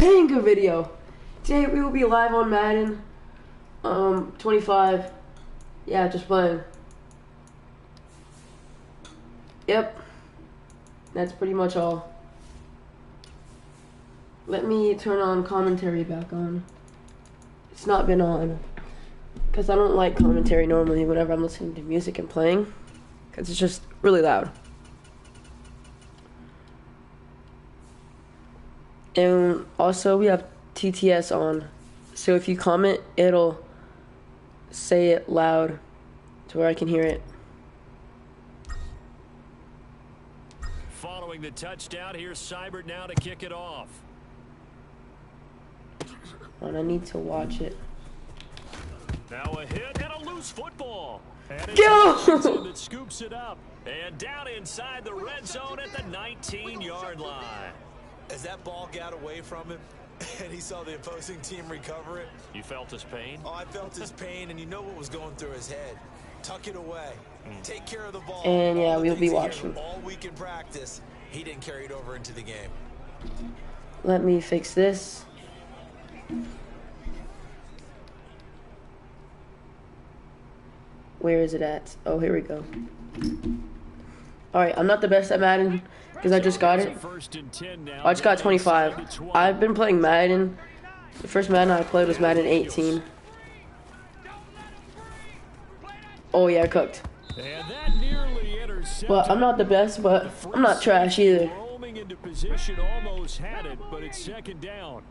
banger video. Today we will be live on Madden 25. Yeah, just playing. Yep. That's pretty much all. Let me turn on commentary back on. It's not been on. Because I don't like commentary normally whenever I'm listening to music and playing. Because it's just really loud. And also we have TTS on. So if you comment, it'll say it loud to where I can hear it. Following the touchdown, here's Seibert now to kick it off. And I need to watch it. Now a hit and a loose football. And Go! that scoops it up. And down inside the red zone at the 19-yard line. As that ball got away from him and he saw the opposing team recover it. You felt his pain? Oh, I felt his pain, and you know what was going through his head. Tuck it away. Take care of the ball. And yeah, we'll be watching. All week in practice, he didn't carry it over into the game. Let me fix this. Where is it at? Oh, here we go. Alright, I'm not the best at Madden because I just got it. I just got 25. I've been playing Madden. The first Madden I played was Madden 18. Oh yeah, cooked. But I'm not the best, but I'm not trash either. Roaming into position, almost had it, but it's second down.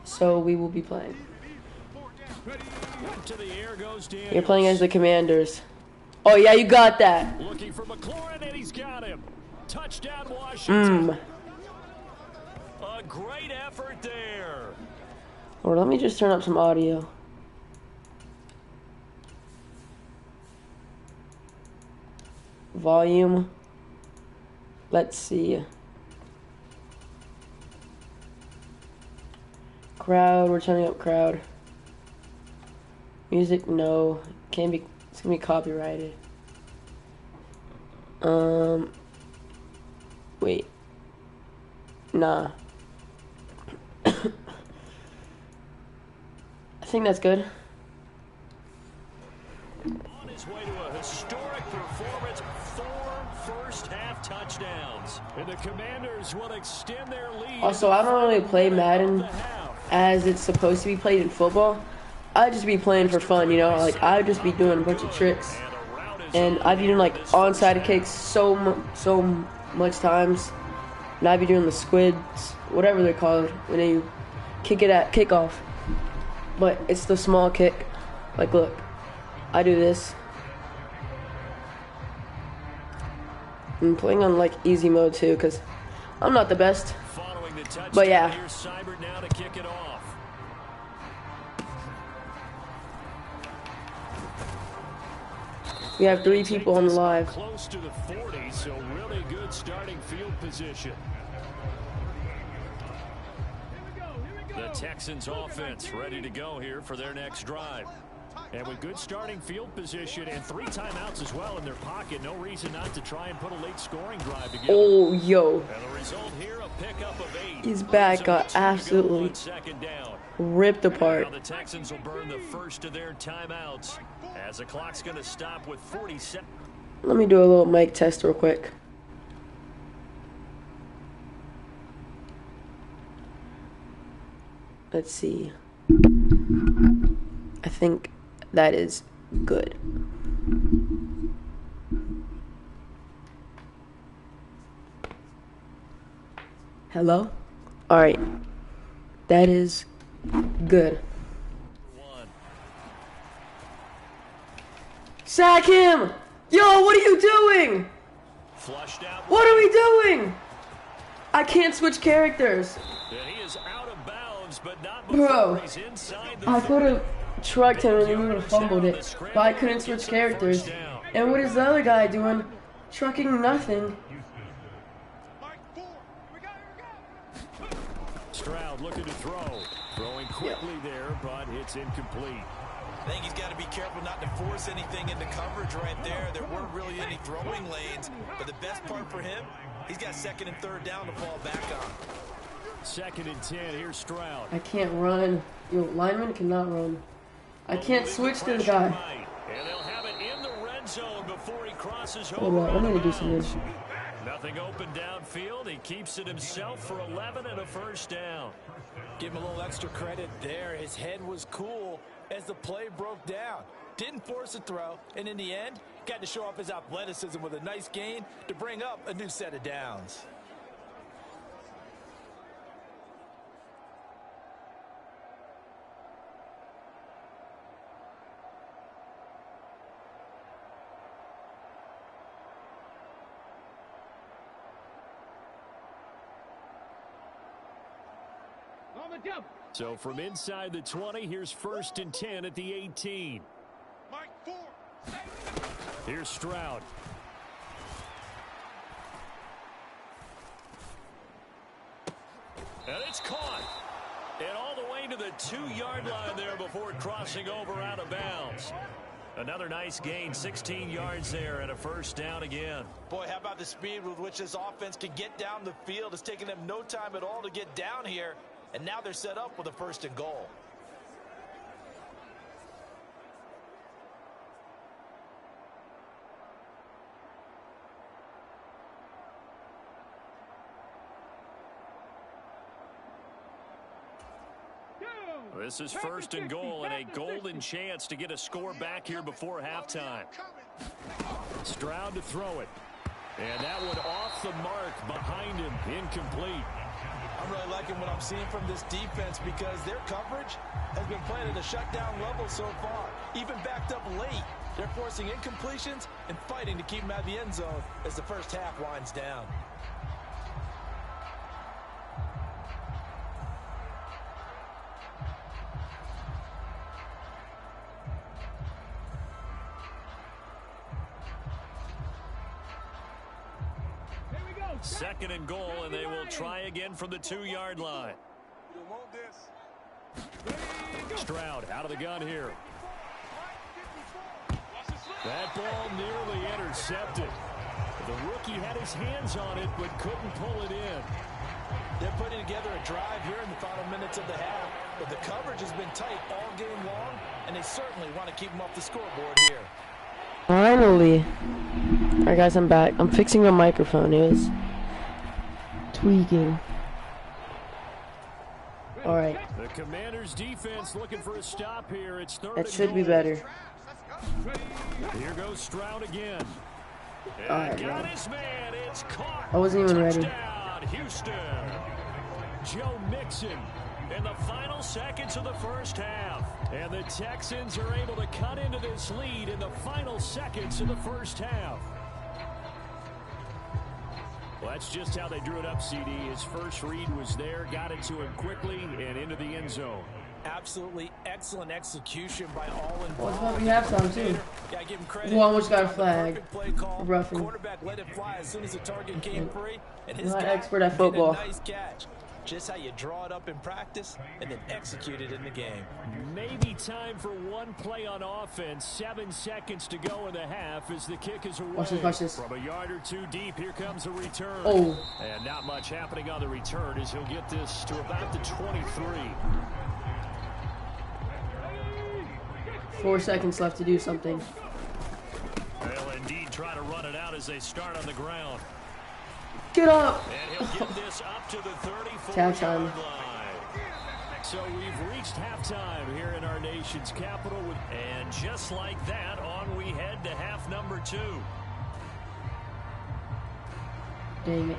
So we will be playing. To the air goes Daniels. You're playing as the Commanders. Oh yeah, you got that. Looking for McLaurin, and he's got him. Touchdown, Washington. A great effort there. Or let me just turn up some audio. Volume. Let's see. Crowd, we're turning up crowd. Music, no. Can't be, it's gonna be copyrighted. Wait. Nah. I think that's good. On his way to a historic performance, 4 first-half touchdowns. And the Commanders will extend their lead. Also, I don't really play Madden as it's supposed to be played in football. I'd just be playing for fun, you know? Like, I'd just be doing a bunch of tricks. And I'd be doing, like, onside kicks so much times. And I'd be doing the squids, whatever they're called, when you kick it at kickoff. But it's the small kick. Like, look. I do this. I'm playing on, like, easy mode, too, because I'm not the best. But, yeah. We have 3 people on the live. Close to the 40, so really good starting field position. The Texans offense ready to go here for their next drive. And with good starting field position and 3 timeouts as well in their pocket, no reason not to try and put a late scoring drive together. Oh, yo. And the result here, a pickup of 8. His back got absolutely ripped apart. Now the Texans will burn the first of their timeouts as the clock's going to stop with 47. Let me do a little mic test real quick. Let's see. I think that is good. Hello? Alright. That is good. Sack him! Yo, what are you doing? What are we doing? I can't switch characters. He is out of bounds, but not Bro, he's inside the I could have trucked him and he would have fumbled it, but I couldn't switch characters. And what is the other guy doing? Trucking nothing. Stroud looking to throw. Throwing quickly there, but it's incomplete. I think he's got to be careful not to force anything into coverage right there. There weren't really any throwing lanes, but the best part for him, he's got second and third down to fall back on. 2nd and 10. Here's Stroud. I can't run. Yo, lineman cannot run. I can't switch to the guy. And they'll have it in the red zone before he crosses Hold over. on, I'm gonna do something. Nothing open downfield. He keeps it himself for 11 and a first down. Give him a little extra credit there. His head was cool as the play broke down. Didn't force a throw, and in the end, got to show off his athleticism with a nice gain to bring up a new set of downs. So from inside the 20, here's 1st and 10 at the 18. Here's Stroud. And it's caught. And all the way to the 2-yard line there before crossing over out of bounds. Another nice gain, 16 yards there and a first down again. Boy, how about the speed with which this offense can get down the field? It's taken them no time at all to get down here. And now they're set up with a 1st and goal. This is 1st and goal and a golden chance to get a score back here before halftime. Stroud to throw it. And that one off the mark behind him, incomplete. I'm really liking what I'm seeing from this defense because their coverage has been playing at a shutdown level so far. Even backed up late, they're forcing incompletions and fighting to keep them out of the end zone as the first half winds down. Second and goal, and they will try again from the 2-yard line. Stroud out of the gun here. That ball nearly intercepted. The rookie had his hands on it, but couldn't pull it in. They're putting together a drive here in the final minutes of the half, but the coverage has been tight all game long, and they certainly want to keep them off the scoreboard here. Finally. All right, guys, I'm back. I'm fixing my microphone. It was tweaking. All right. The Commanders' defense looking for a stop here. It's 3rd. That should be better. Here goes Stroud again. All right, got his man. It's caught. I wasn't even ready. Touchdown, Houston. Joe Mixon in the final seconds of the first half. And the Texans are able to cut into this lead in the final seconds of the first half. Well, that's just how they drew it up, CD. His first read was there, got it to him quickly, and into the end zone. Absolutely excellent execution by all involved. Well, it's about to be halftime, too. Yeah, give him credit. Who almost got a flag. Play call. Roughing. Quarterback let it fly as soon as the target came free. And his Not guy expert at made football. a nice catch. Just how you draw it up in practice and then execute it in the game. Maybe time for one play on offense. 7 seconds to go in the half as the kick is away. Watch this. From a yard or two deep, here comes a return. Oh. And not much happening on the return as he'll get this to about the 23. 4 seconds left to do something. They'll indeed try to run it out as they start on the ground. Get up! And he'll get this up to the 34 Tap time. yard line. So we've reached halftime here in our nation's capital. And just like that, on we head to half number 2. Dang it.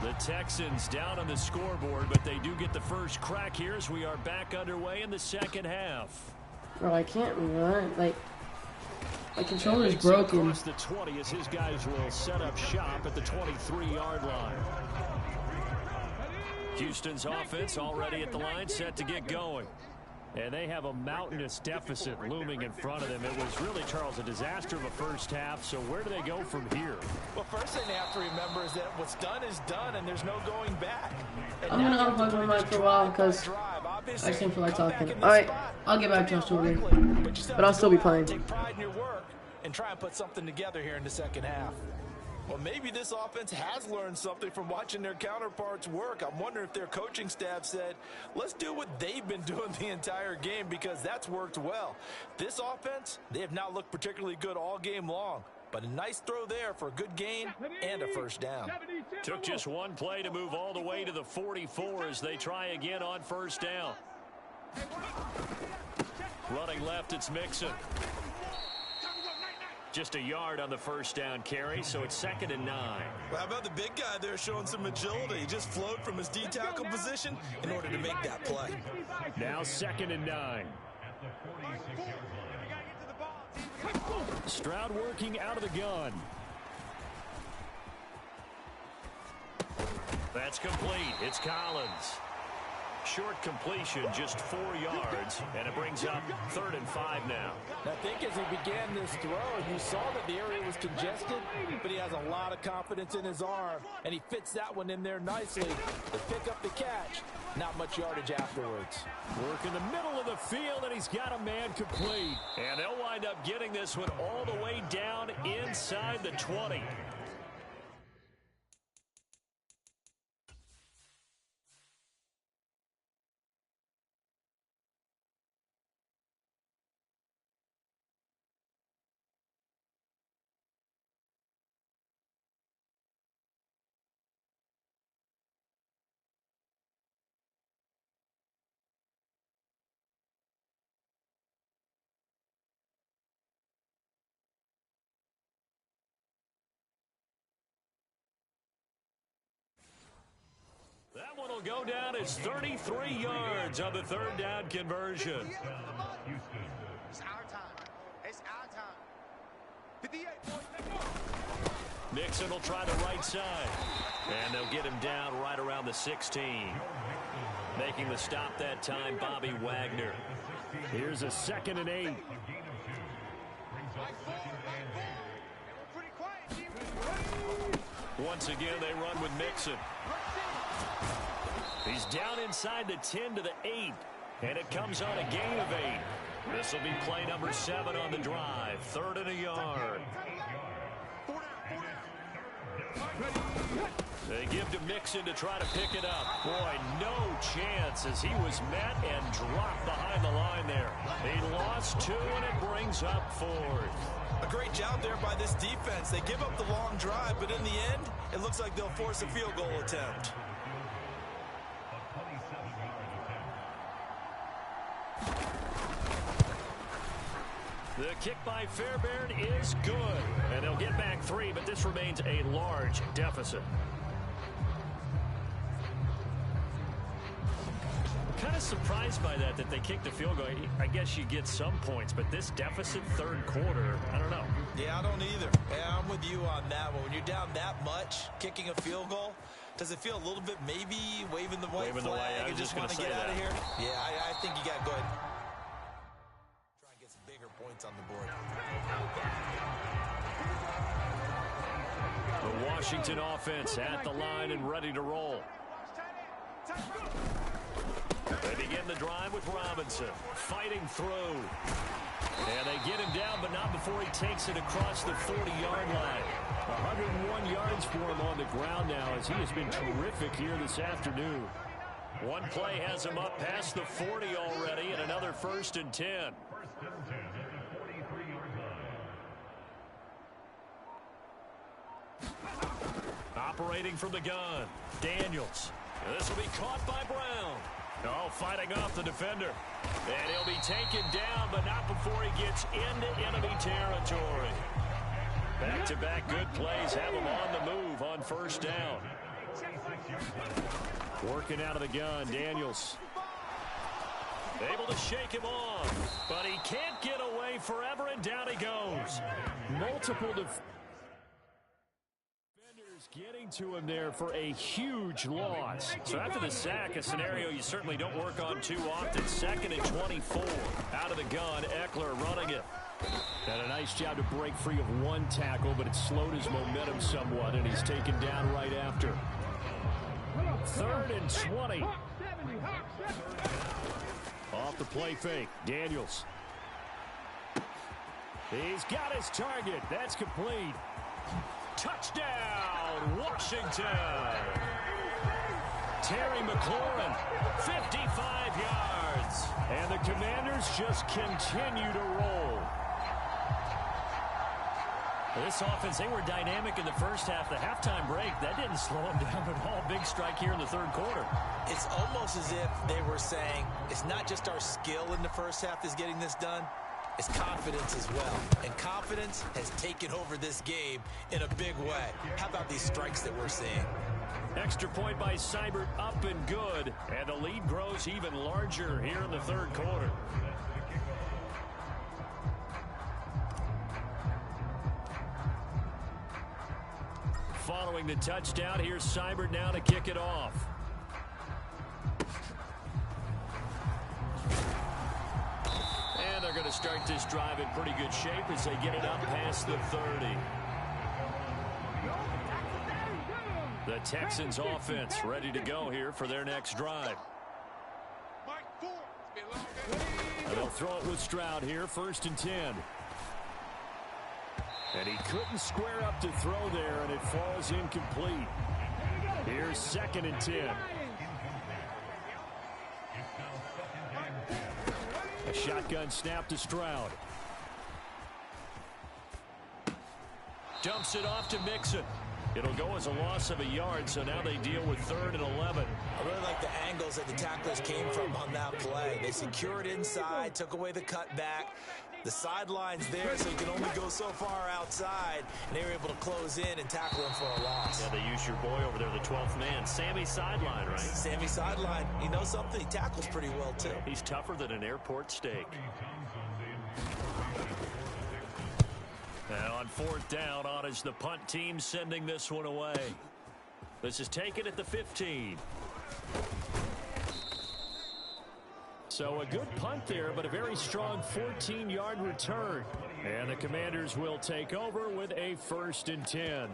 The Texans down on the scoreboard, but they do get the first crack here as we are back underway in the second half. Bro, I can't run. Like, my controller's Makes it broken. across the 20 as his guys will set up shop at the 23-yard line. Houston's offense already at the line, set to get going. And they have a mountainous deficit looming in front of them. It was really, Charles, a disaster of a first half. So where do they go from here? Well, first thing they have to remember is that what's done is done, and there's no going back. And I'm gonna unplug my mic for a while because I just didn't feel like talking. Alright, I'll get back to us later. But I'll still be playing. Take pride in your work and try and put something together here in the second half. Well, maybe this offense has learned something from watching their counterparts work. I'm wondering if their coaching staff said, let's do what they've been doing the entire game, because that's worked well. This offense, they have not looked particularly good all game long, but a nice throw there for a good gain and a first down. Took just one play to move all the way to the 44 as they try again on first down. Running left, it's Mixon. Just a yard on the first down carry, so it's 2nd and 9. Well, how about the big guy there showing some agility? He just flowed from his D-tackle position in order to make that play. Now 2nd and 9. Stroud working out of the gun. That's complete. It's Collins. Short completion, just 4 yards, and it brings up 3rd and 5 now. I think as he began this throw, you saw that the area was congested, but he has a lot of confidence in his arm, and he fits that one in there nicely to pick up the catch. Not much yardage afterwards. Work in the middle of the field, and he's got a man complete. And they'll wind up getting this one all the way down inside the 20. That one will go down as 33 yards on the 3rd down conversion. It's our time. It's our time. 58. Mixon will try the right side. And they'll get him down right around the 16. Making the stop that time, Bobby Wagner. Here's a 2nd and 8. Once again, they run with Mixon. He's down inside the 10 to the 8, and it comes on a gain of 8. This will be play number 7 on the drive, 3rd and a yard. They give to Mixon to try to pick it up. Boy, no chance as he was met and dropped behind the line there. He lost 2, and it brings up 4th. A great job there by this defense. They give up the long drive, but in the end, it looks like they'll force a field goal attempt. The kick by Fairbairn is good, and they'll get back 3, but this remains a large deficit. Kind of surprised by that they kicked the field goal. I guess you get some points, but this deficit 3rd quarter, I don't know. Yeah, I don't either. Yeah, I'm with you on that one. When you're down that much, kicking a field goal, does it feel a little bit maybe waving the white flag and just want to get out of here? Yeah, I think you got to go ahead. Try and get some bigger points on the board. The Washington offense at the line and ready to roll. They begin the drive with Robinson fighting through. And they get him down, but not before he takes it across the 40-yard line. 101 yards for him on the ground now as he has been terrific here this afternoon. One play has him up past the 40 already, and another 1st and 10. Operating from the gun, Daniels. This will be caught by Brown. Oh, fighting off the defender. And he'll be taken down, but not before he gets into enemy territory. Back-to-back good plays have him on the move on first down. Working out of the gun, Daniels. Able to shake him off, but he can't get away forever, and down he goes. Multiple defenders getting to him there for a huge loss. So after the sack, a scenario you certainly don't work on too often. 2nd and 24. Out of the gun, Eckler running it. And a nice job to break free of one tackle, but it slowed his momentum somewhat, and he's taken down right after. 3rd and 20. Off the play fake, Daniels. He's got his target. That's complete. Touchdown, Washington. Terry McLaurin, 55 yards. And the Commanders just continue to roll. This offense, they were dynamic in the first half. The halftime break, that didn't slow them down at all. Big strike here in the third quarter. It's almost as if they were saying, it's not just our skill in the first half that's getting this done. It's confidence as well. And confidence has taken over this game in a big way. How about these strikes that we're seeing? Extra point by Seibert, up and good. And the lead grows even larger here in the third quarter. Following the touchdown, here's Seibert now to kick it off. And they're going to start this drive in pretty good shape as they get it up past the 30. The Texans offense ready to go here for their next drive. And they'll throw it with Stroud here, 1st and 10. And he couldn't square up to throw there, and it falls incomplete. Here's 2nd and 10. A shotgun snap to Stroud. Dumps it off to Mixon. It'll go as a loss of a yard, so now they deal with 3rd and 11. I really like the angles that the tacklers came from on that play. They secured inside, took away the cutback. The sideline's there, so you can only go so far outside, and they were able to close in and tackle him for a loss. Yeah, they use your boy over there, the 12th man, Sammy Sideline, right? Sammy Sideline. You know something? He tackles pretty well, too. He's tougher than an airport steak. Now on 4th down, on is the punt team sending this one away. This is taken at the 15. So a good punt there, but a very strong 14-yard return. And the Commanders will take over with a 1st and 10.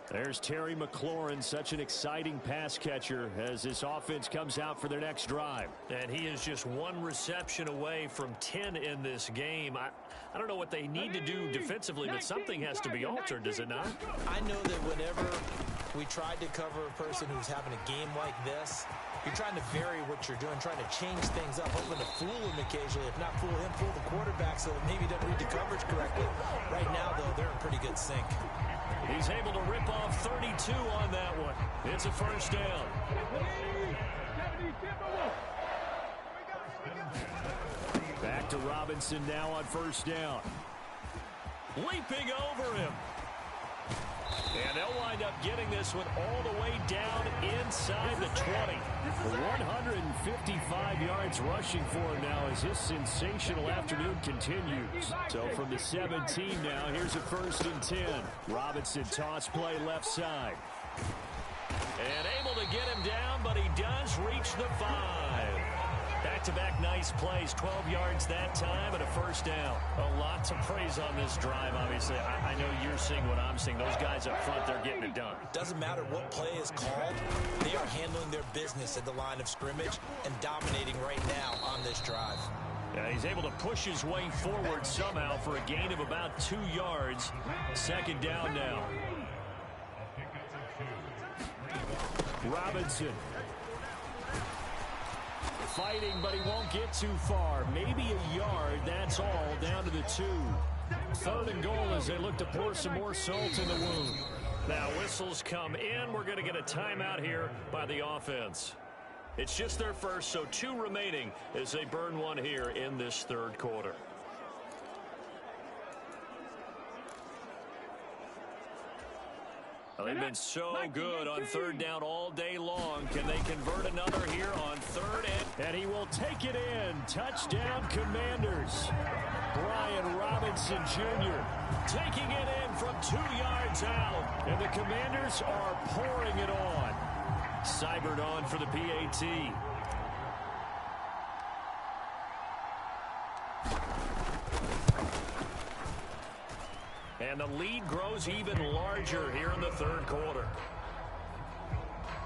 There's Terry McLaurin, such an exciting pass catcher as this offense comes out for their next drive. And he is just 1 reception away from 10 in this game. I don't know what they need to do defensively, but something has to be altered, does it not? I know that whenever we tried to cover a person who's having a game like this, you're trying to vary what you're doing, trying to change things up, hoping to fool him occasionally. If not fool him, fool the quarterback so that maybe he doesn't read the coverage correctly. Right now, though, they're in pretty good sync. He's able to rip off 32 on that one. It's a 1st down. Back to Robinson now on 1st down. Leaping over him. And they'll wind up getting this one all the way down inside the 20. 155 yards rushing for him now as this sensational afternoon continues. So from the 17 now, here's a 1st and 10. Robinson toss play left side. And able to get him down, but he does reach the 5. Back-to-back nice plays, 12 yards that time and a 1st down. A lot to praise on this drive, obviously. I know you're seeing what I'm seeing. Those guys up front, they're getting it done. Doesn't matter what play is called. They are handling their business at the line of scrimmage and dominating right now on this drive. Yeah, he's able to push his way forward somehow for a gain of about 2 yards. 2nd down now. Robinson. Fighting, but he won't get too far. Maybe a yard, that's all, down to the 2. 3rd and goal as they look to pour some more salt in the wound. Now whistles come in. We're going to get a timeout here by the offense. It's just their first, so 2 remaining as they burn one here in this 3rd quarter. Well, they've been so good on 3rd down all day long. Can they convert another here on 3rd? And he will take it in. Touchdown, Commanders. Brian Robinson Jr. taking it in from 2 yards out. And the Commanders are pouring it on. Seibert on for the PAT. And the lead grows even larger here in the 3rd quarter.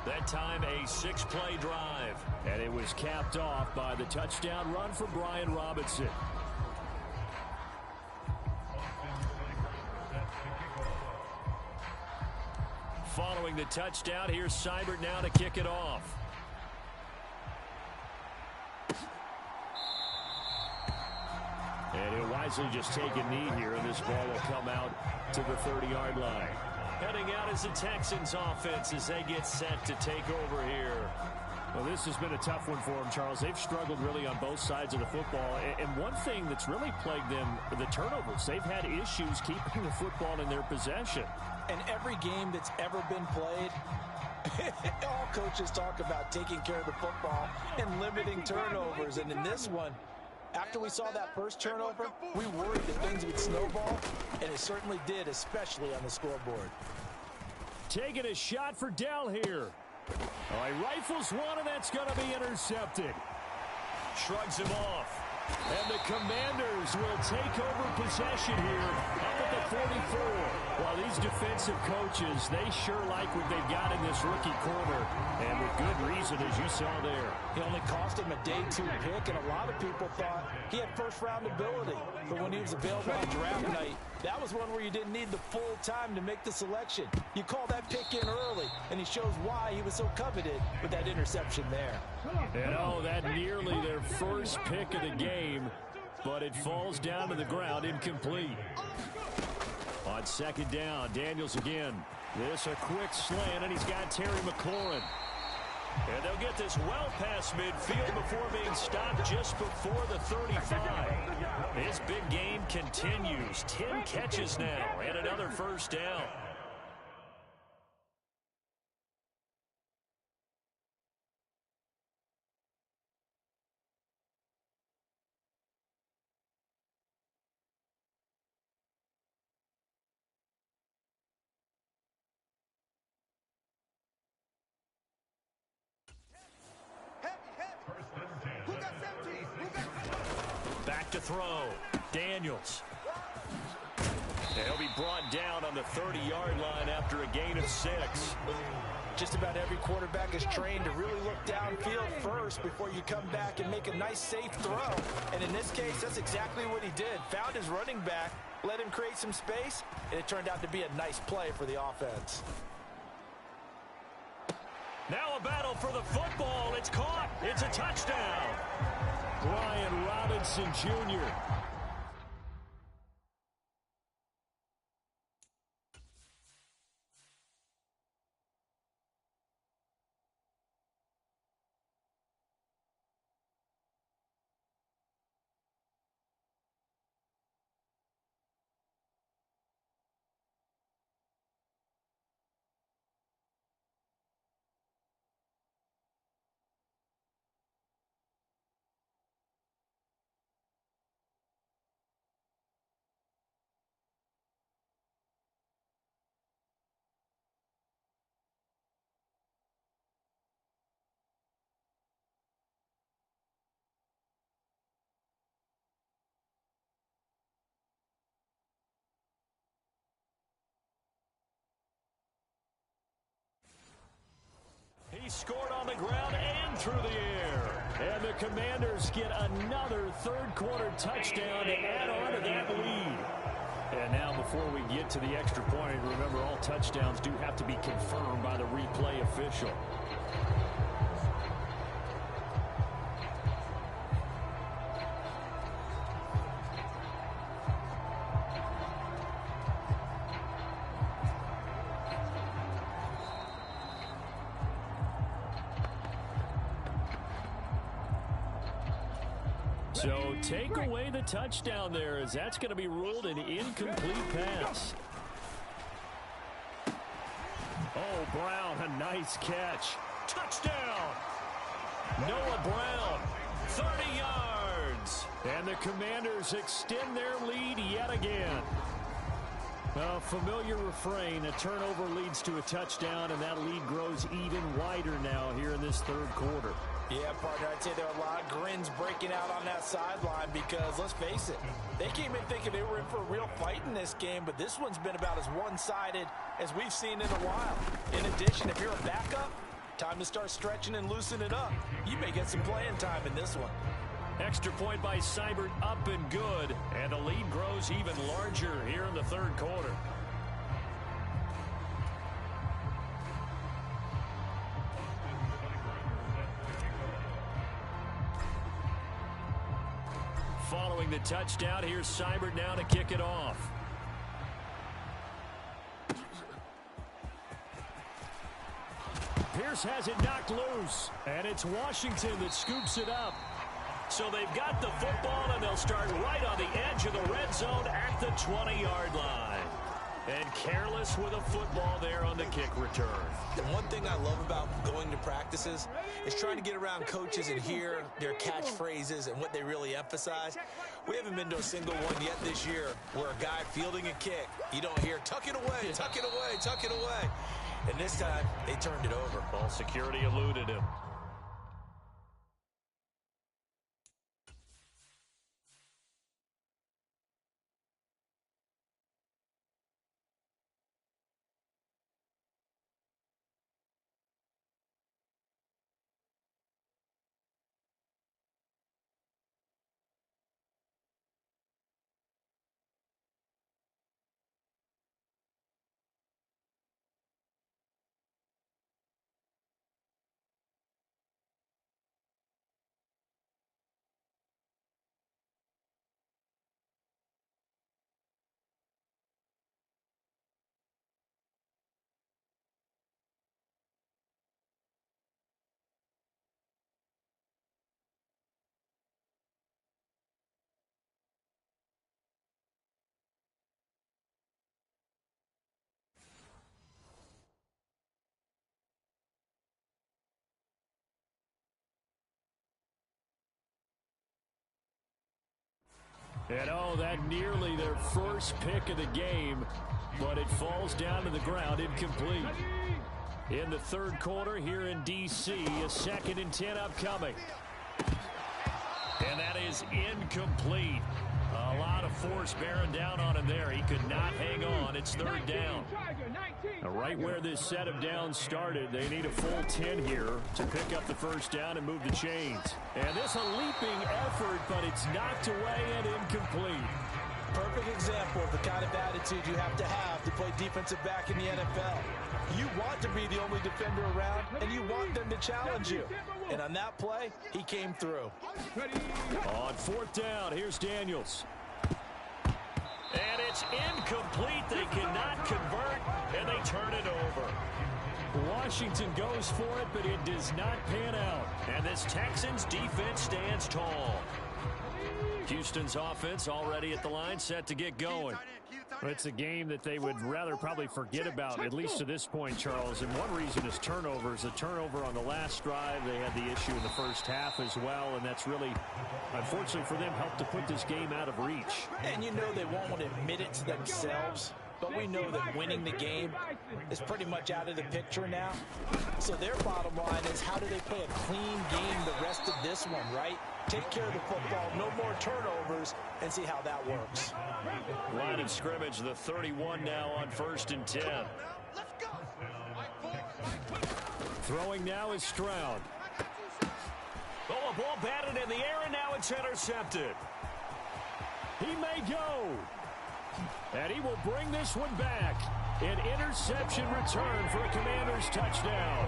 That time a 6-play drive. And it was capped off by the touchdown run for Brian Robinson. Following the touchdown, here's Seibert now to kick it off. And he'll wisely just take a knee here, and this ball will come out to the 30-yard line. Heading out is the Texans offense as they get set to take over here. Well, this has been a tough one for them, Charles. They've struggled really on both sides of the football. And one thing that's really plagued them, the turnovers. They've had issues keeping the football in their possession. In every game that's ever been played, all coaches talk about taking care of the football and limiting turnovers. And in this one, after we saw that first turnover, we worried that things would snowball, and it certainly did, especially on the scoreboard. Taking a shot for Dell here. Oh, he rifles one, and that's going to be intercepted. Shrugs him off. And the Commanders will take over possession here up at the 44. Well, these defensive coaches, they sure like what they've got in this rookie corner. And with good reason, as you saw there. He only cost him a day 2 pick, and a lot of people thought he had first-round ability. But when he was available on draft night, that was one where you didn't need the full time to make the selection. You call that pick in early, and he shows why he was so coveted with that interception there. And oh, that nearly their first pick of the game, but it falls down to the ground incomplete. On second down, Daniels again. This a quick slant, and he's got Terry McLaurin. And they'll get this well past midfield before being stopped just before the 35. His big game continues. 10 catches now and another first down. Back to throw. Daniels. And he'll be brought down on the 30-yard line after a gain of 6. Just about every quarterback is trained to really look downfield first before you come back and make a nice, safe throw. And in this case, that's exactly what he did. Found his running back, let him create some space, and it turned out to be a nice play for the offense. Now a battle for the football. It's caught. It's a touchdown. Brian Robinson Jr. He scored on the ground and through the air. And the Commanders get another third-quarter touchdown to add on to that lead. And now before we get to the extra point, remember all touchdowns do have to be confirmed by the replay official. So take away the touchdown there, as that's going to be ruled an incomplete pass. Oh, Brown, a nice catch. Touchdown! Noah Brown, 30 yards. And the Commanders extend their lead yet again. A familiar refrain, a turnover leads to a touchdown, and that lead grows even wider now here in this third quarter. Yeah, partner, I'd say there are a lot of grins breaking out on that sideline because, let's face it, they came in thinking they were in for a real fight in this game, but this one's been about as one-sided as we've seen in a while. In addition, if you're a backup, time to start stretching and loosening it up. You may get some playing time in this one. Extra point by Seibert, up and good, and the lead grows even larger here in the third quarter. following the touchdown. Here's Seibert now to kick it off. Pierce has it knocked loose, and it's Washington that scoops it up. So they've got the football, and they'll start right on the edge of the red zone at the 20-yard line. And careless with a football there on the kick return. And one thing I love about going to practices is trying to get around coaches and hear their catchphrases and what they really emphasize. We haven't been to a single one yet this year where a guy fielding a kick, you don't hear, tuck it away, tuck it away, tuck it away. And this time, they turned it over. Ball security eluded him. And oh, that nearly their first pick of the game, but it falls down to the ground incomplete. In the third quarter here in D.C., a 2nd and 10 upcoming. And that is incomplete. A lot of force bearing down on him there. He could not hang on. It's 3rd down. Now, right where this set of downs started, they need a full 10 here to pick up the first down and move the chains. And this a leaping effort, but it's knocked away and incomplete. Perfect example of the kind of attitude you have to play defensive back in the NFL. You want to be the only defender around, and you want them to challenge you. And on that play, he came through. On 4th down, here's Daniels. And it's incomplete. They cannot convert, and they turn it over. Washington goes for it, but it does not pan out. And this Texans defense stands tall. Houston's offense already at the line, set to get going. It's a game that they would rather probably forget about, at least to this point, Charles. And one reason is turnovers. A turnover on the last drive. They had the issue in the first half as well, and that's really, unfortunately for them, helped to put this game out of reach. And you know they won't admit it to themselves, but we know that winning the game is pretty much out of the picture now. So their bottom line is, how do they play a clean game the rest of this one, right? Take care of the football, no more turnovers, and see how that works. Line of scrimmage, the 31 now on 1st and 10. Throwing now is Stroud. Oh, a ball batted in the air, and now it's intercepted. He may go. And he will bring this one back. An interception return for a Commanders touchdown.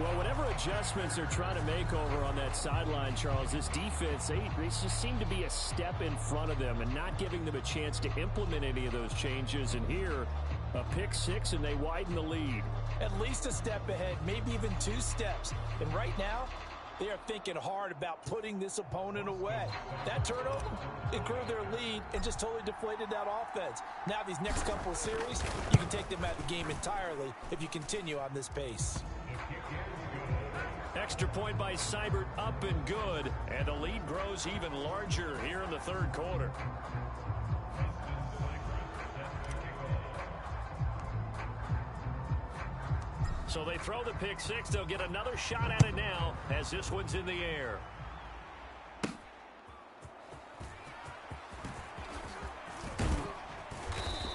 Well, whatever adjustments they're trying to make over on that sideline, Charles, this defense, they just seem to be a step in front of them and not giving them a chance to implement any of those changes. And here, a pick 6, and they widen the lead. At least a step ahead, maybe even 2 steps. And right now, they are thinking hard about putting this opponent away. That turnover, it grew their lead and just totally deflated that offense. Now these next couple of series, you can take them out of the game entirely if you continue on this pace. Extra point by Seibert, up and good. And the lead grows even larger here in the third quarter. So they throw the pick 6. They'll get another shot at it now as this one's in the air.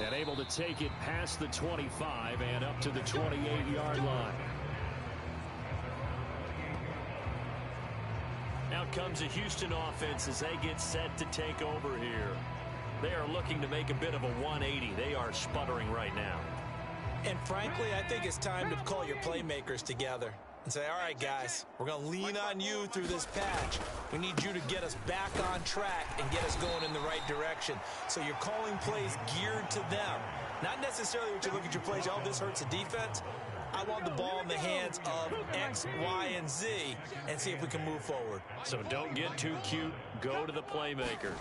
And able to take it past the 25 and up to the 28-yard line. Out comes a Houston offense as they get set to take over here. They are looking to make a bit of a 180. They are sputtering right now. And frankly, I think it's time to call your playmakers together. and say, all right, guys, we're going to lean on you through this patch. We need you to get us back on track and get us going in the right direction. So you're calling plays geared to them. Not necessarily what you look at your plays, oh, this hurts the defense. I want the ball in the hands of X, Y, and Z and see if we can move forward. So don't get too cute. Go to the playmakers.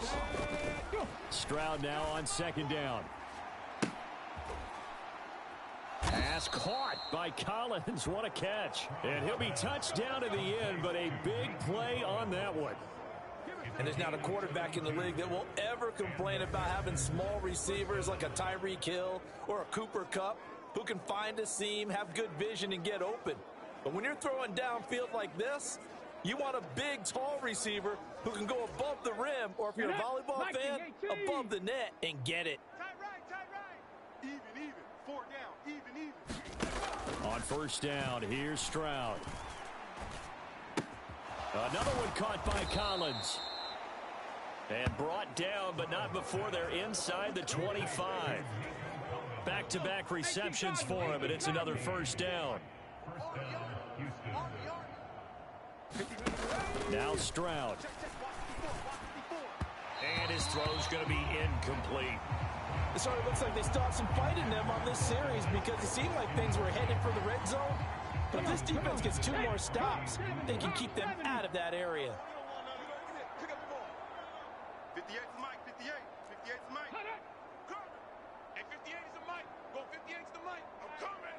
Stroud now on second down. Pass caught by Collins. What a catch. And he'll be touched down to the end, but a big play on that one. And there's not a quarterback in the league that will ever complain about having small receivers like a Tyreek Hill or a Cooper Kupp who can find a seam, have good vision, and get open. But when you're throwing downfield like this, you want a big, tall receiver who can go above the rim, or if you're a volleyball fan, above the net and get it. Tight right. Even. 4 down. Even. On first down, here's Stroud. Another one caught by Collins. And brought down, but not before they're inside the 25. Back-to-back receptions for him, and it's another first down. Now Stroud. And his throw's going to be incomplete. It sort of looks like they still have some fight in them on this series because it seemed like things were headed for the red zone. But if this defense gets 2 more stops, they can keep them out of that area. 58's the mic, 58. 58's the mic. Come. Hey, 58 is the mic. Go 58's the mic. I'm coming.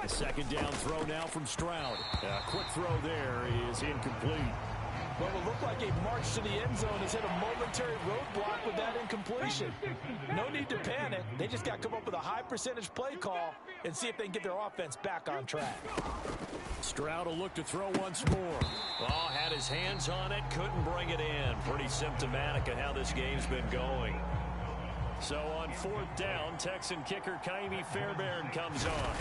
A second down throw now from Stroud. A quick throw there is incomplete. What will look like a march to the end zone has hit a momentary roadblock with that incompletion. No need to panic. They just got to come up with a high percentage play call and see if they can get their offense back on track. Stroud will look to throw once more. Oh, had his hands on it, couldn't bring it in. Pretty symptomatic of how this game's been going. So on fourth down, Texan kicker Kaimi Fairbairn comes on.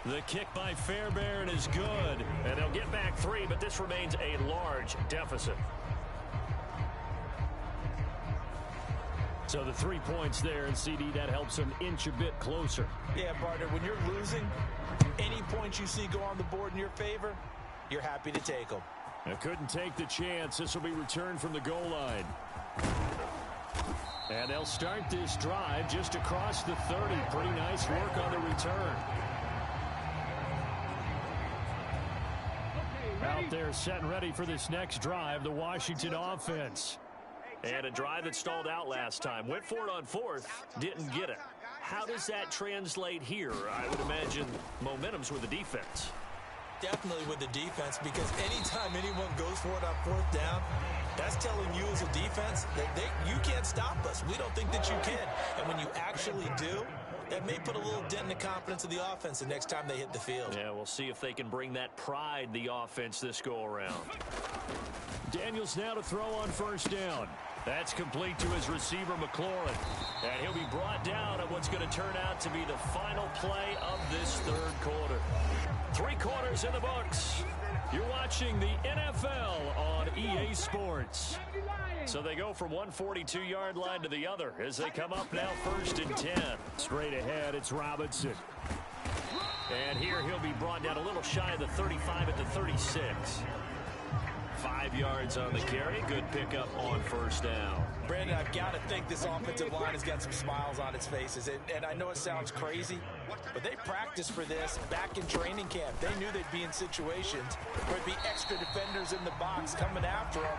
The kick by Fairbairn is good, and they'll get back 3, but this remains a large deficit. So the 3 points there, and CD, that helps them inch a bit closer. Yeah, partner, when you're losing, any points you see go on the board in your favor, you're happy to take them. They couldn't take the chance. This will be returned from the goal line. And they'll start this drive just across the 30. Pretty nice work on the return. Out there set and ready for this next drive, the Washington offense. And a drive that stalled out last time. Went for it on fourth, didn't get it. How does that translate here? I would imagine momentum's with the defense. Definitely with the defense, because anytime anyone goes for it on fourth down, that's telling you as a defense that you can't stop us. We don't think that you can. And when you actually do, that may put a little dent in the confidence of the offense the next time they hit the field. Yeah, we'll see if they can bring that pride, the offense, this go-around. Daniels now to throw on first down. That's complete to his receiver, McLaurin. And he'll be brought down at what's going to turn out to be the final play of this third quarter. 3 quarters in the books. You're watching the NFL on EA Sports. So they go from 142-yard line to the other as they come up now first and 10. Straight ahead, it's Robinson. And here he'll be brought down a little shy of the 35 at the 36. 5 yards on the carry. Good pickup on first down. Brandon, I've got to think this offensive line has got some smiles on its faces. And I know it sounds crazy, but they practiced for this back in training camp. They knew they'd be in situations where there'd be extra defenders in the box coming after them,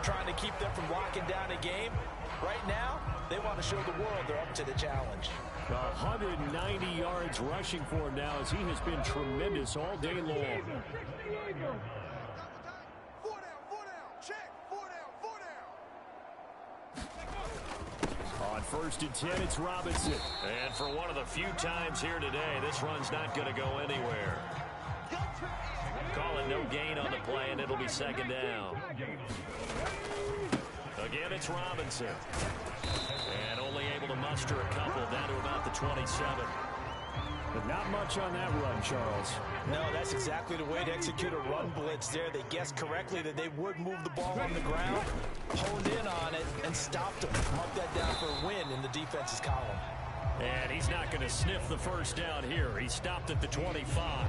trying to keep them from locking down a game. Right now, they want to show the world they're up to the challenge. 190 yards rushing for him now as he has been tremendous all day long. On first and 10, it's Robinson. And for one of the few times here today, this run's not going to go anywhere. Call it no gain on the play, and it'll be second down. Again, it's Robinson. And only able to muster a couple down to about the 27. But not much on that run, Charles. No, that's exactly the way to execute a run blitz there. They guessed correctly that they would move the ball on the ground, honed in on it, and stopped them. Mark that down for a win in the defense's column. And he's not going to sniff the first down here. He stopped at the 25.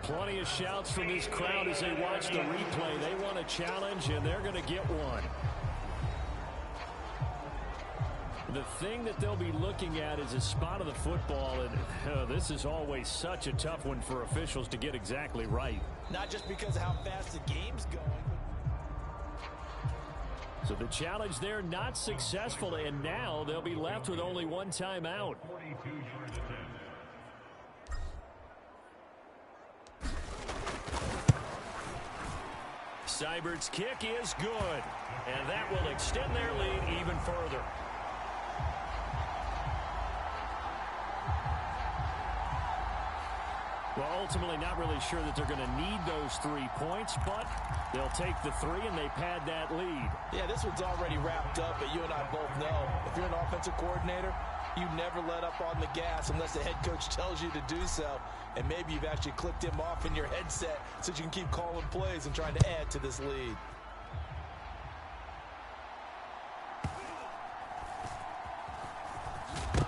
Plenty of shouts from this crowd as they watch the replay. They want a challenge, and they're going to get one. The thing that they'll be looking at is a spot of the football, and this is always such a tough one for officials to get exactly right. Not just because of how fast the game's going. So the challenge there not successful, and now they'll be left with only one timeout. Seibert's kick is good, and that will extend their lead even further. Well, ultimately not really sure that they're going to need those 3 points, but they'll take the 3 and they pad that lead. Yeah, this one's already wrapped up, but you and I both know if you're an offensive coordinator, you never let up on the gas unless the head coach tells you to do so. And maybe you've actually clicked him off in your headset so you can keep calling plays and trying to add to this lead.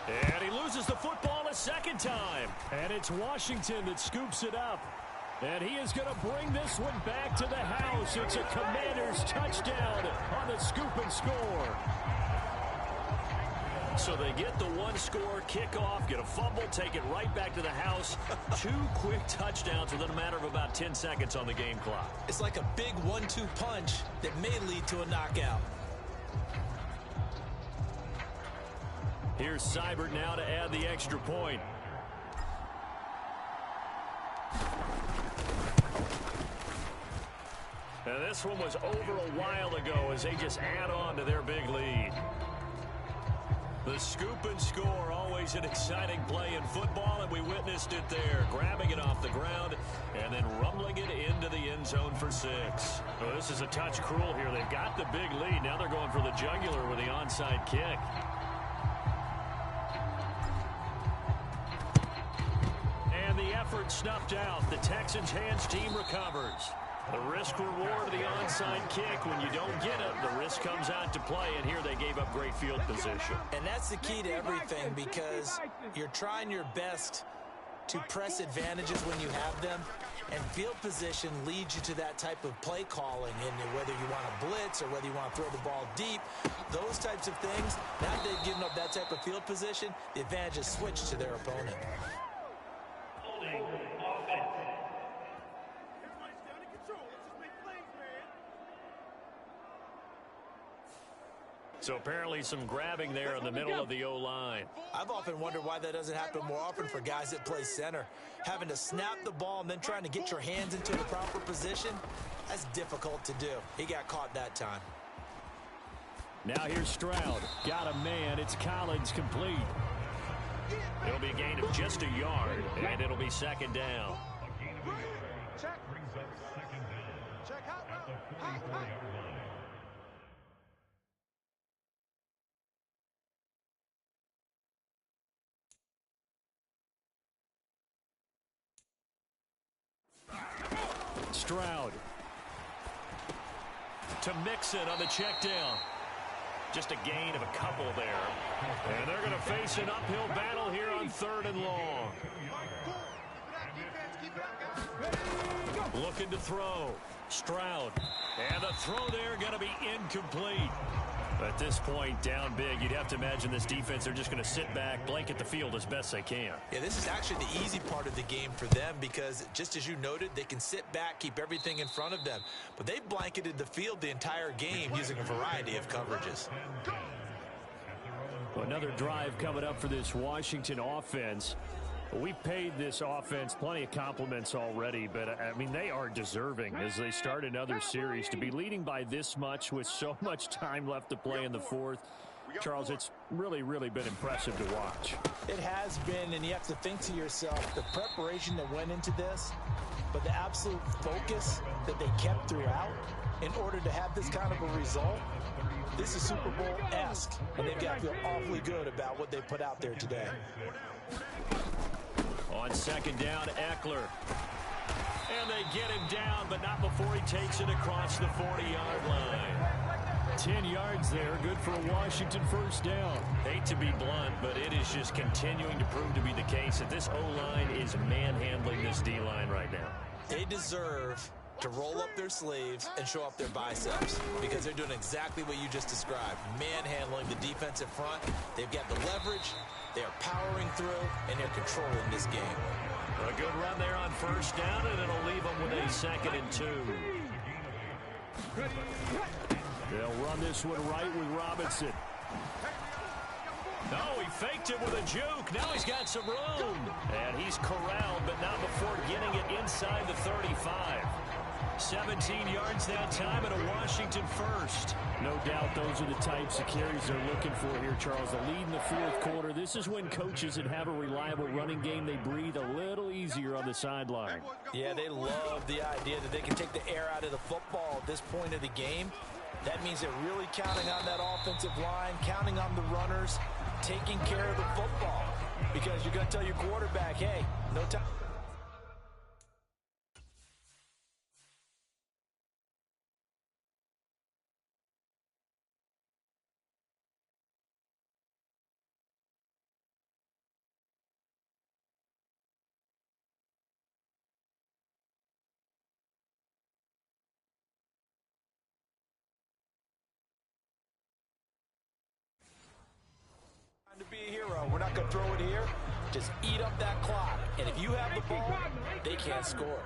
And he loses the football a second time. And it's Washington that scoops it up. And he is going to bring this one back to the house. It's a Commanders touchdown on the scoop and score. So they get the one-score kickoff, get a fumble, take it right back to the house. 2 quick touchdowns within a matter of about 10 seconds on the game clock. It's like a big 1-2 punch that may lead to a knockout. Here's Seibert now to add the extra point. And this one was over a while ago as they just add on to their big lead. The scoop and score, always an exciting play in football, and we witnessed it there. Grabbing it off the ground and then rumbling it into the end zone for 6. Oh, this is a touch cruel here. They've got the big lead. Now they're going for the jugular with the onside kick. And the effort snuffed out. The Texans' hands team recovers. The risk reward of the onside kick. When you don't get it, the risk comes out to play, and here they gave up great field position. And that's the key to everything, because you're trying your best to press advantages when you have them, and field position leads you to that type of play calling. And whether you want to blitz or whether you want to throw the ball deep, those types of things, now that they've given up that type of field position, the advantage is switched to their opponent. So apparently some grabbing there in the middle of the O-line. I've often wondered why that doesn't happen more often for guys that play center. Having to snap the ball and then trying to get your hands into the proper position, that's difficult to do. He got caught that time. Now here's Stroud. Got a man. It's Collins complete. It'll be a gain of just a yard, and it'll be second down. Stroud to Mixon on the check down. Just a gain of a couple there. And they're going to face an uphill battle here on 3rd and long. Looking to throw. Stroud. And the throw there going to be incomplete. At this point, down big, you'd have to imagine this defense, they're just going to sit back, blanket the field as best they can. Yeah, this is actually the easy part of the game for them because, just as you noted, they can sit back, keep everything in front of them. But they've blanketed the field the entire game using a variety of coverages. Well, another drive coming up for this Washington offense. We've paid this offense plenty of compliments already, but, I mean, they are deserving as they start another series. To be leading by this much with so much time left to play in the 4th, Charles, it's really, really been impressive to watch. It has been, and you have to think to yourself, the preparation that went into this, but the absolute focus that they kept throughout, in order to have this kind of a result, this is Super Bowl-esque, and they've got to feel awfully good about what they put out there today. On second down, Eckler. And they get him down, but not before he takes it across the 40-yard line. 10 yards there, good for a Washington first down. Hate to be blunt, but it is just continuing to prove to be the case that this O-line is manhandling this D-line right now. They deserve to roll up their sleeves and show up their biceps because they're doing exactly what you just described, manhandling the defensive front. They've got the leverage, they are powering through, and they're controlling this game. A good run there on first down, and it'll leave them with a 2nd and 2. They'll run this one right with Robinson. No, he faked it with a juke. Now he's got some room. And he's corralled, but not before getting it inside the 35. 17 yards that time and a Washington first. No doubt those are the types of carries they're looking for here, Charles. The lead in the fourth quarter. This is when coaches that have a reliable running game, they breathe a little easier on the sideline. Yeah, they love the idea that they can take the air out of the football at this point of the game. That means they're really counting on that offensive line, counting on the runners, taking care of the football. Because you're going to tell your quarterback, hey, no time. To be a hero. We're not going to throw it here. Just eat up that clock. And if you have the ball, they can't score.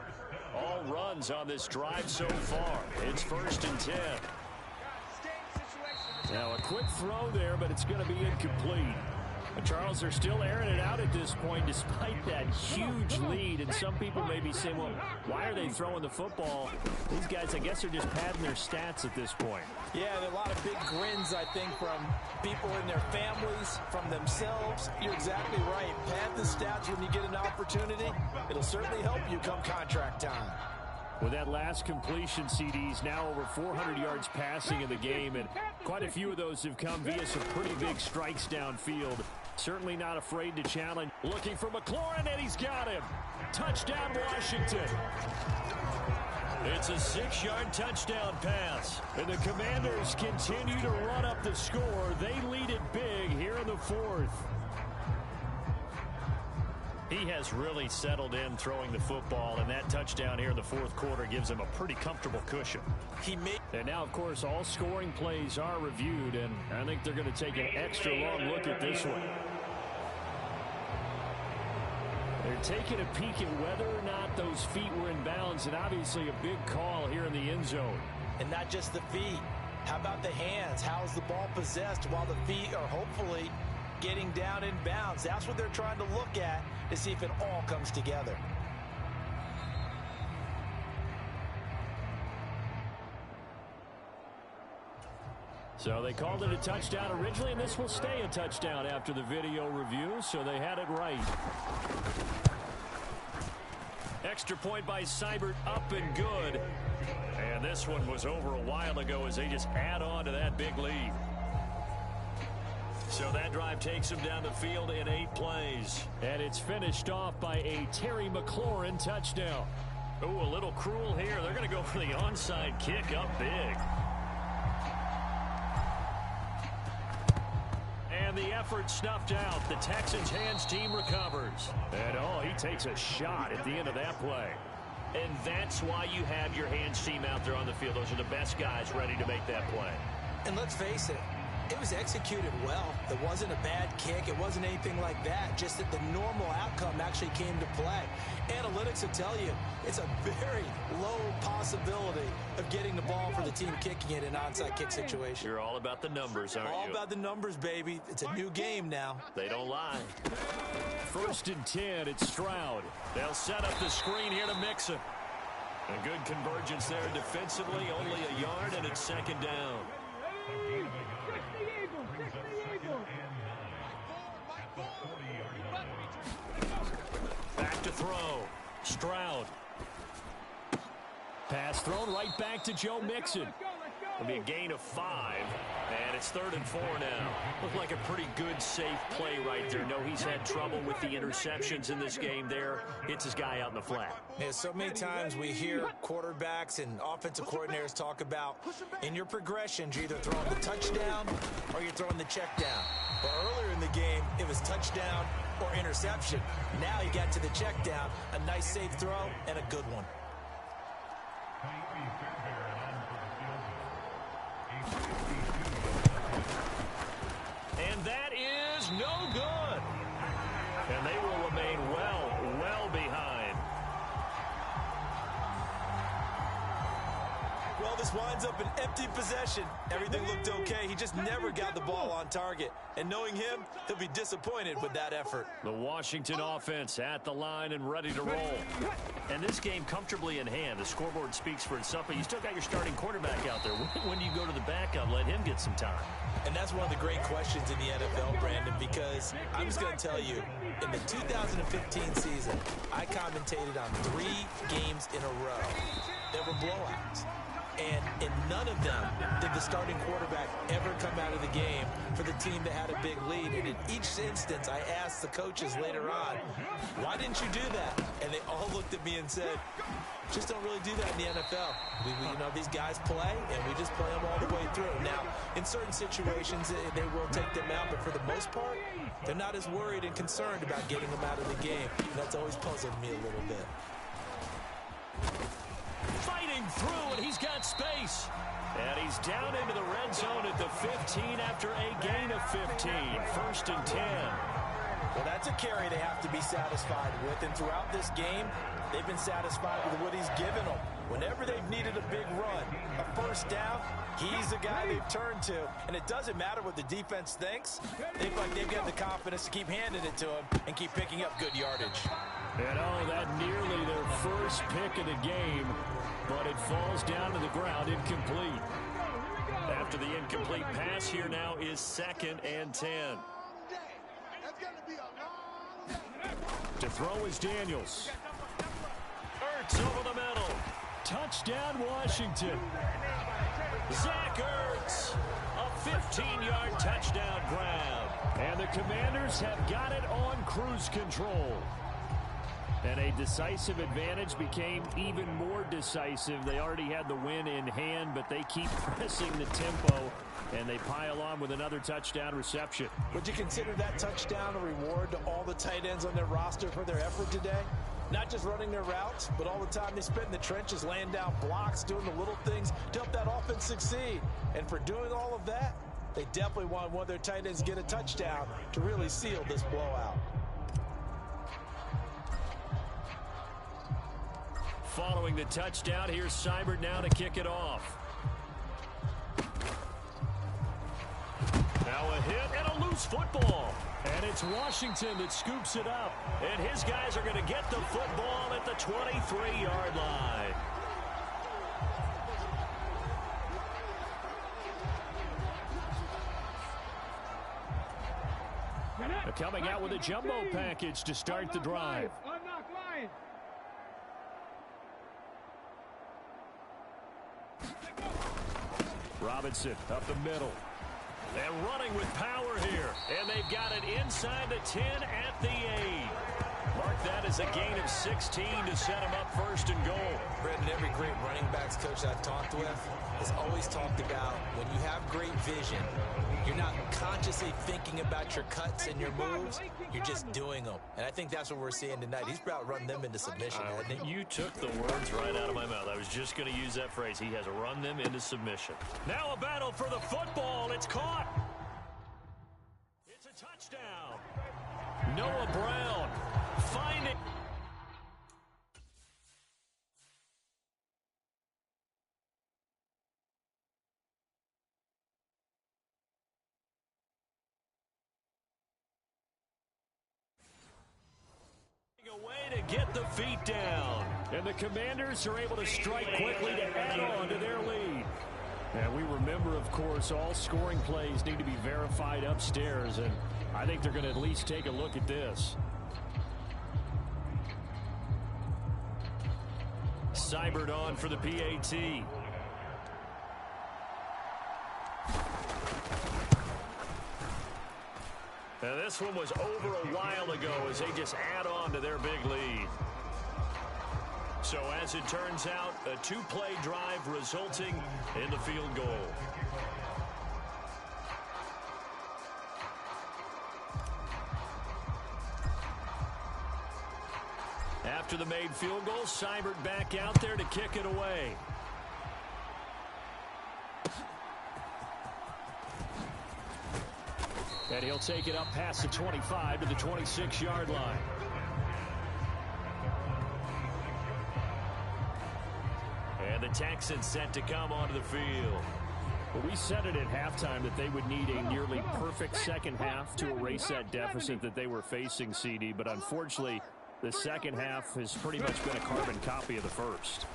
All runs on this drive so far. It's 1st and 10. Now a quick throw there, but it's going to be incomplete. But Charles, they're still airing it out at this point despite that huge lead. And some people may be saying, well, why are they throwing the football? These guys, I guess, are just padding their stats at this point. Yeah, there are a lot of big grins, I think, from people in their families, from themselves. You're exactly right. Pad the stats when you get an opportunity. It'll certainly help you come contract time. With that last completion, CD's now over 400 yards passing in the game, and quite a few of those have come via some pretty big strikes downfield. Certainly not afraid to challenge. Looking for McLaurin, and he's got him. Touchdown, Washington. It's a 6-yard touchdown pass. And the Commanders continue to run up the score. They lead it big here in the fourth. He has really settled in throwing the football, and that touchdown here in the fourth quarter gives him a pretty comfortable cushion. And now, of course, all scoring plays are reviewed, and I think they're going to take an extra long look at this one. They're taking a peek at whether or not those feet were in bounds, and obviously a big call here in the end zone. And not just the feet. How about the hands? How's the ball possessed while the feet are hopefully getting down in bounds? That's what they're trying to look at to see if it all comes together. So they called it a touchdown originally, and this will stay a touchdown after the video review, so they had it right. Extra point by Seibert, up and good. And this one was over a while ago as they just add on to that big lead. So that drive takes them down the field in 8 plays. And it's finished off by a Terry McLaurin touchdown. Oh, a little cruel here. They're going to go for the onside kick up big. And the effort snuffed out. The Texans' hands team recovers. And, oh, he takes a shot at the end of that play. And that's why you have your hands team out there on the field. Those are the best guys ready to make that play. And let's face it, it was executed well. It wasn't a bad kick. It wasn't anything like that. Just that the normal outcome actually came to play. Analytics will tell you it's a very low possibility of getting the ball for the team kicking it in an onside kick situation. You're all about the numbers, aren't you? All about the numbers, baby. It's a new game now. They don't lie. 1st and 10, it's Stroud. They'll set up the screen here to Mixon. A good convergence there defensively, only a yard, and it's 2nd down. Back to throw. Stroud. Pass thrown right back to Joe Mixon. It'll be a gain of 5, and it's 3rd and 4 now. Looked like a pretty good, safe play right there. No, he's had trouble with the interceptions in this game there. Hits his guy out in the flat. Yeah, so many times we hear quarterbacks and offensive coordinators talk about in your progressions, you're either throwing the touchdown or you're throwing the check down. But earlier in the game, it was touchdown or interception. Now he got to the check down, a nice safe throw, and a good one. And that is no good. And they will remain well behind. Well, this winds up an empty possession. Everything looked okay. He just never got the ball on target. And knowing him, he'll be disappointed with that effort. The Washington offense at the line and ready to roll. And this game comfortably in hand. The scoreboard speaks for itself, but you still got your starting quarterback out there. When do you go to the backup? Let him get some time. And that's one of the great questions in the NFL, Brandon, because I'm just going to tell you, in the 2015 season, I commentated on 3 games in a row that were blowouts. And in none of them did the starting quarterback ever come out of the game for the team that had a big lead. And in each instance, I asked the coaches later on, why didn't you do that? And they all looked at me and said, just don't really do that in the NFL. You know, these guys play, and we just play them all the way through. Now, in certain situations, they will take them out, but for the most part, they're not as worried and concerned about getting them out of the game. And that's always puzzled me a little bit. Fighting through, and he's got space. And he's down into the red zone at the 15 after a gain of 15. 1st and 10. Well, that's a carry they have to be satisfied with. And throughout this game, they've been satisfied with what he's given them. Whenever they've needed a big run, a first down, he's the guy they've turned to. And it doesn't matter what the defense thinks. They've got the confidence to keep handing it to him and keep picking up good yardage. And that nearly their first pick of the game, but it falls down to the ground incomplete. After the incomplete pass, here now is 2nd and 10. To throw is Daniels. Ertz over the middle. Touchdown, Washington. Zach Ertz, a 15-yard touchdown grab. And the Commanders have got it on cruise control. And a decisive advantage became even more decisive. They already had the win in hand, but they keep pressing the tempo, and they pile on with another touchdown reception. Would you consider that touchdown a reward to all the tight ends on their roster for their effort today? Not just running their routes, but all the time they spent in the trenches, laying down blocks, doing the little things to help that offense succeed. And for doing all of that, they definitely want one of their tight ends to get a touchdown to really seal this blowout. Following the touchdown, here's Seibert now to kick it off. Now a hit and a loose football. And it's Washington that scoops it up. And his guys are going to get the football at the 23-yard line. Coming out with a jumbo package to start the drive. Robinson up the middle. And running with power here. And they've got it inside the 10 at the 8. Mark that as a gain of 16 to set him up 1st and goal. Brendan, every great running backs coach I've talked with has always talked about when you have great vision, you're not consciously thinking about your cuts and your moves. You're just doing them. And I think that's what we're seeing tonight. He's about run them into submission, hasn't he? You took the words right out of my mouth. I was just going to use that phrase. He has run them into submission. Now a battle for the football. It's caught. It's a touchdown. Noah Brown finding. A way to get the feet down. And the Commanders are able to strike quickly to add on to their lead. And we remember, of course, all scoring plays need to be verified upstairs. And I think they're going to at least take a look at this. Seibert on for the PAT. Now this one was over a while ago as they just add on to their big lead. So as it turns out, a two-play drive resulting in the field goal. After the made field goal, Seibert back out there to kick it away. And he'll take it up past the 25 to the 26-yard line. And the Texans set to come onto the field. Well, we said it at halftime that they would need a nearly perfect second half to erase that deficit that they were facing, CD. But unfortunately, the second half has pretty much been a carbon copy of the first.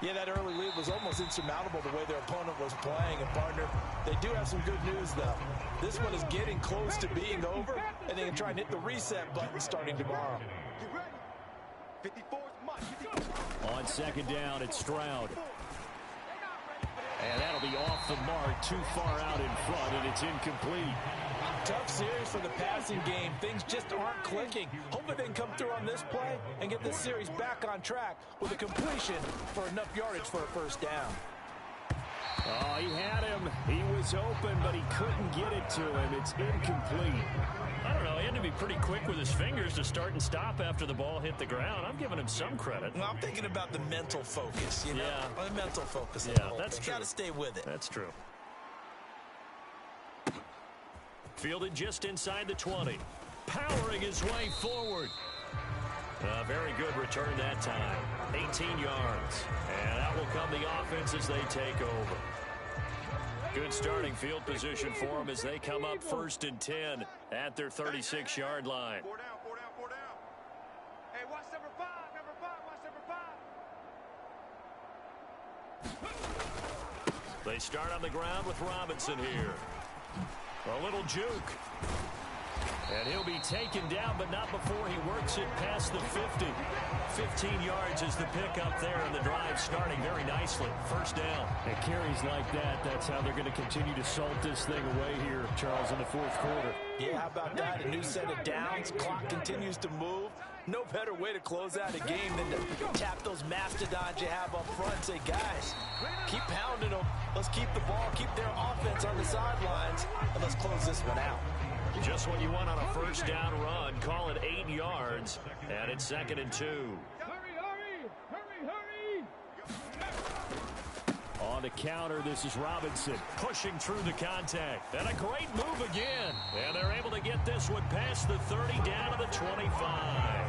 Yeah, that early lead was almost insurmountable the way their opponent was playing. And, partner, they do have some good news, though. This one is getting close to being over, and they can try and hit the reset button starting tomorrow. On second down, it's Stroud. And that'll be off the mark, too far out in front, and it's incomplete. Tough series for the passing game. Things just aren't clicking. Hopefully they can come through on this play and get this series back on track with a completion for enough yardage for a first down. Oh, he had him. He was open, but he couldn't get it to him. It's incomplete. I don't know. He had to be pretty quick with his fingers to start and stop after the ball hit the ground. I'm giving him some credit. Well, I'm thinking about the mental focus, you know? Yeah. The mental focus. Yeah, that's true. Got to stay with it. That's true. Fielded just inside the 20. Powering his way forward. A very good return that time. 18 yards. And that will come the offense as they take over. Good starting field position for them as they come up 1st and 10 at their 36-yard line. 4 down, 4 down, 4 down. Hey, watch number 5, watch number 5. They start on the ground with Robinson here. A little juke. And he'll be taken down, but not before he works it past the 50. 15 yards is the pickup there, and the drive starting very nicely. First down. And carries like that, that's how they're going to continue to salt this thing away here, Charles, in the fourth quarter. Yeah, how about that? A new set of downs. Clock continues to move. No better way to close out a game than to tap those mastodons you have up front and say, guys, keep pounding them. Let's keep the ball, keep their offense on the sidelines, and let's close this one out. Just what you want on a first down run. Call it 8 yards, and it's 2nd and 2. On the counter, this is Robinson. Pushing through the contact. And a great move again. And they're able to get this one past the 30 down to the 25.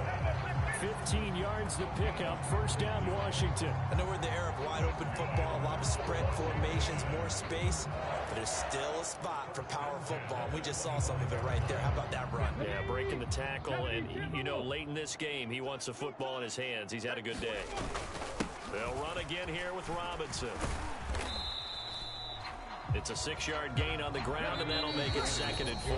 15 yards to pick up. First down, Washington. I know we're in the era of wide-open football, a lot of spread formations, more space, but there's still a spot for power football. We just saw some of it right there. How about that run? Yeah, breaking the tackle, and, you know, late in this game, he wants the football in his hands. He's had a good day. They'll run again here with Robinson. It's a 6-yard gain on the ground, and that'll make it 2nd and 4.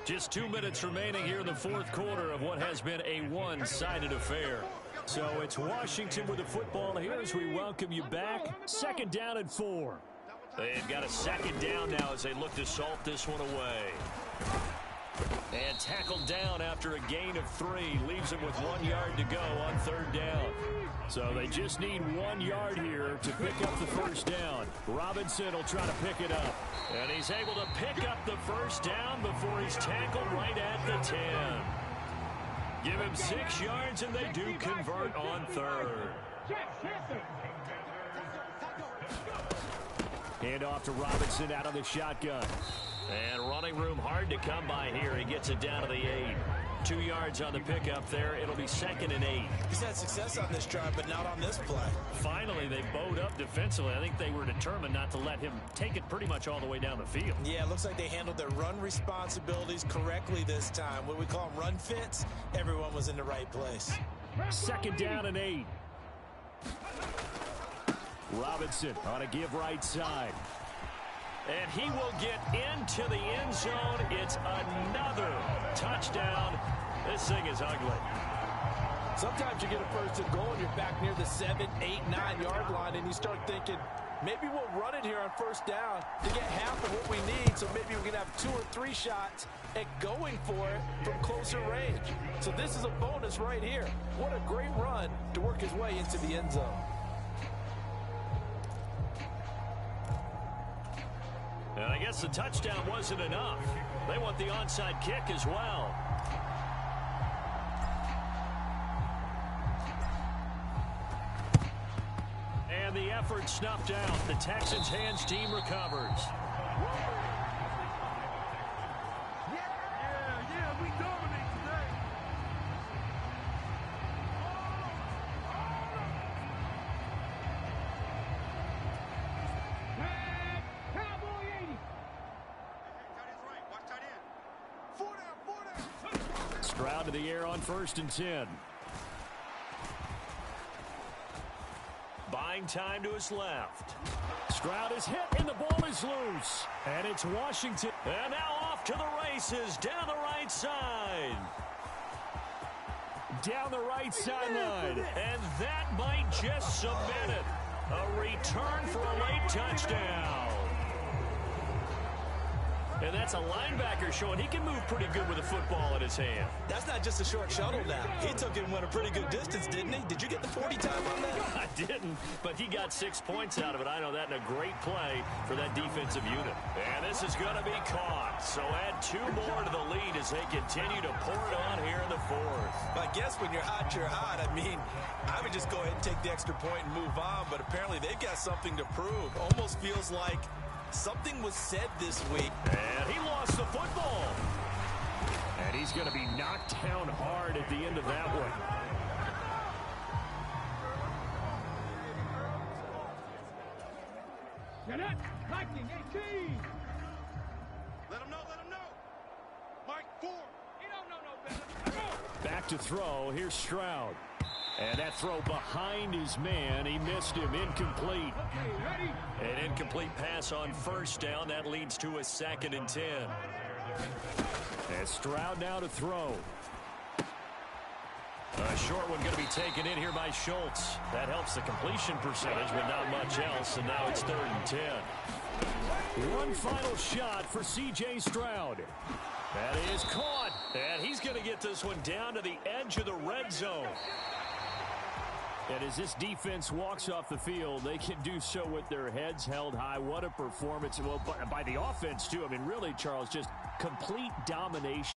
Just 2 minutes remaining here in the fourth quarter of what has been a one-sided affair. So it's Washington with the football here as we welcome you back. 2nd down and 4. They've got a 2nd down now as they look to salt this one away. And tackled down after a gain of 3. Leaves him with 1 yard to go on 3rd down. So they just need 1 yard here to pick up the first down. Robinson will try to pick it up. And he's able to pick up the first down before he's tackled right at the 10. Give him 6 yards, and they do convert on 3rd. Hand off to Robinson out of the shotgun. And running room hard to come by here. He gets it down to the 8. 2 yards on the pickup there. It'll be 2nd and 8. He's had success on this drive, but not on this play. Finally, they bowed up defensively. I think they were determined not to let him take it pretty much all the way down the field. Yeah, it looks like they handled their run responsibilities correctly this time. What we call them run fits, everyone was in the right place. 2nd down and 8. Robinson on a give right side. And he will get into the end zone. It's another touchdown. This thing is ugly. Sometimes you get a first and goal and you're back near the 7, 8, 9-yard line, and you start thinking, maybe we'll run it here on first down to get half of what we need, so maybe we can have 2 or 3 shots at going for it from closer range. So this is a bonus right here. What a great run to work his way into the end zone. And I guess the touchdown wasn't enough. They want the onside kick as well. And the effort snuffed out. The Texans' hands team recovers. Yeah, we dominate today. Cowboy 80. Tight end's right. Watch tight end. 4 down. Stroud to the air on 1st and 10. Buying time to his left. Stroud is hit and the ball is loose. And it's Washington. And now off to the races down the right side. Down the right sideline. And that might just cement it. A return for a late touchdown. And that's a linebacker showing he can move pretty good with a football in his hand. That's not just a short shuttle now. He took it and went a pretty good distance, didn't he? Did you get the 40 time on that? I didn't, but he got 6 points out of it. I know that in a great play for that defensive unit. And this is going to be caught. So add 2 more to the lead as they continue to pour it on here in the 4th. I guess when you're hot, you're hot. I mean, I would just go ahead and take the extra point and move on, but apparently they've got something to prove. Almost feels like something was said this week. And he lost the football. And he's going to be knocked down hard at the end of that one. Get it. Lightning 18. Let him know. Mike 4. He don't know no better. Back to throw. Here's Stroud. And that throw behind his man. He missed him. Incomplete. An incomplete pass on 1st down. That leads to a 2nd and 10. And Stroud now to throw. A short one going to be taken in here by Schultz. That helps the completion percentage, but not much else. And now it's 3rd and 10. One final shot for C.J. Stroud. That is caught. And he's going to get this one down to the edge of the red zone. And as this defense walks off the field, they can do so with their heads held high. What a performance. Well, by the offense, too. I mean, really, Charles, just complete domination.